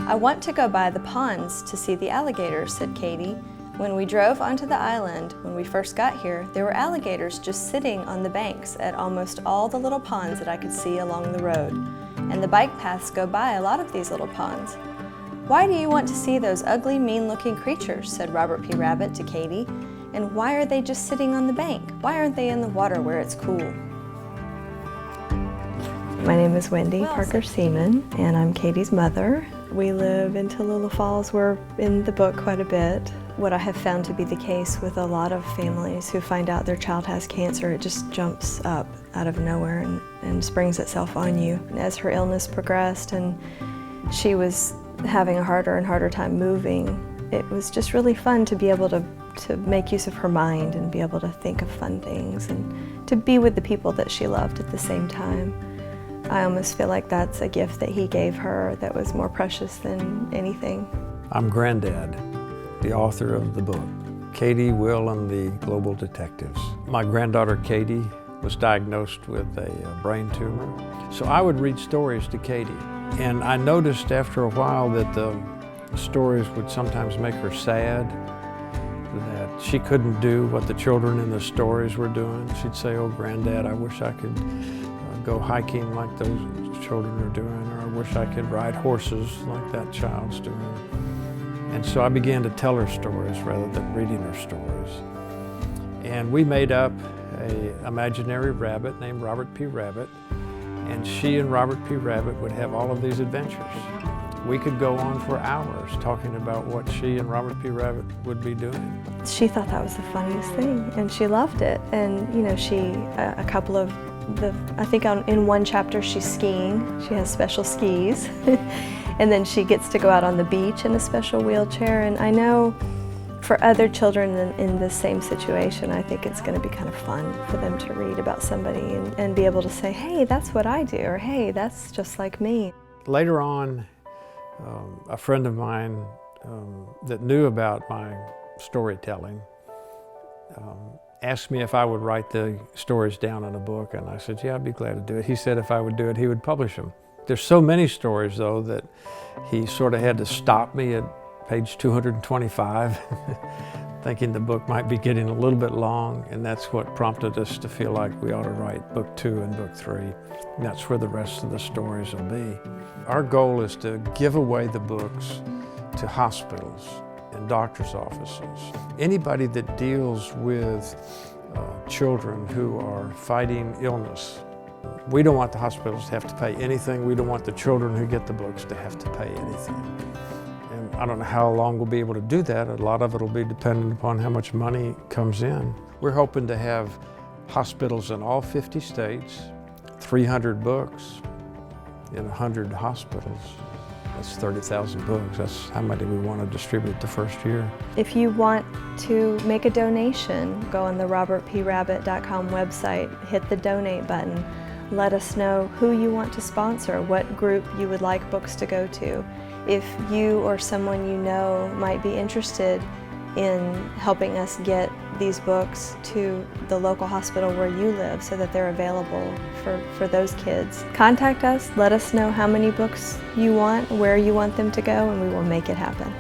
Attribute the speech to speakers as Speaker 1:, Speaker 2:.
Speaker 1: "I want to go by the ponds to see the alligators," said Katie. "When we drove onto the island, when we first got here, there were alligators just sitting on the banks at almost all the little ponds that I could see along the road. And the bike paths go by a lot of these little ponds." "Why do you want to see those ugly, mean-looking creatures?" said Robert P. Rabbit to Katie. "And why are they just sitting on the bank? Why aren't they in the water where it's cool?" My name is Wendy Parker Seaman, and I'm Katie's mother. We live in Tallulah Falls. We're in the book quite a bit. What I have found to be the case with a lot of families who find out their child has cancer, it just jumps up out of nowhere and springs itself on you. As her illness progressed and she was having a harder and harder time moving, it was just really fun to be able to make use of her mind and be able to think of fun things and to be with the people that she loved at the same time. I almost feel like that's a gift that he gave her that was more precious than anything.
Speaker 2: I'm Granddad, the author of the book, Katie, Will, and the Global Detectives. My granddaughter Katie was diagnosed with a brain tumor. So I would read stories to Katie. And I noticed after a while that the stories would sometimes make her sad, that she couldn't do what the children in the stories were doing. She'd say, "Oh, Granddad, I wish I could go hiking like those children are doing, or I wish I could ride horses like that child's doing." And so I began to tell her stories rather than reading her stories. And we made up an imaginary rabbit named Robert P. Rabbit, and she and Robert P. Rabbit would have all of these adventures. We could go on for hours talking about what she and Robert P. Rabbit would be doing.
Speaker 1: She thought that was the funniest thing, and she loved it. And you know, a couple of I think in one chapter she's skiing. She has special skis. And then she gets to go out on the beach in a special wheelchair. And I know for other children in the same situation, I think it's going to be kind of fun for them to read about somebody and be able to say, "Hey, that's what I do," or "Hey, that's just like me."
Speaker 2: Later on, a friend of mine that knew about my storytelling asked me if I would write the stories down in a book, and I said, "Yeah, I'd be glad to do it." He said if I would do it, he would publish them. There's so many stories, though, that he sort of had to stop me at page 225, thinking the book might be getting a little bit long, and that's what prompted us to feel like we ought to write book 2 and book 3. And that's where the rest of the stories will be. Our goal is to give away the books to hospitals and doctors' offices. Anybody that deals with children who are fighting illness. We don't want the hospitals to have to pay anything. We don't want the children who get the books to have to pay anything. And I don't know how long we'll be able to do that. A lot of it will be dependent upon how much money comes in. We're hoping to have hospitals in all 50 states, 300 books in 100 hospitals. That's 30,000 books. That's how many we want to distribute the first year.
Speaker 1: If you want to make a donation, go on the robertprabbit.com website, hit the donate button. Let us know who you want to sponsor, what group you would like books to go to. If you or someone you know might be interested in helping us get these books to the local hospital where you live so that they're available for those kids, contact us, let us know how many books you want, where you want them to go, and we will make it happen.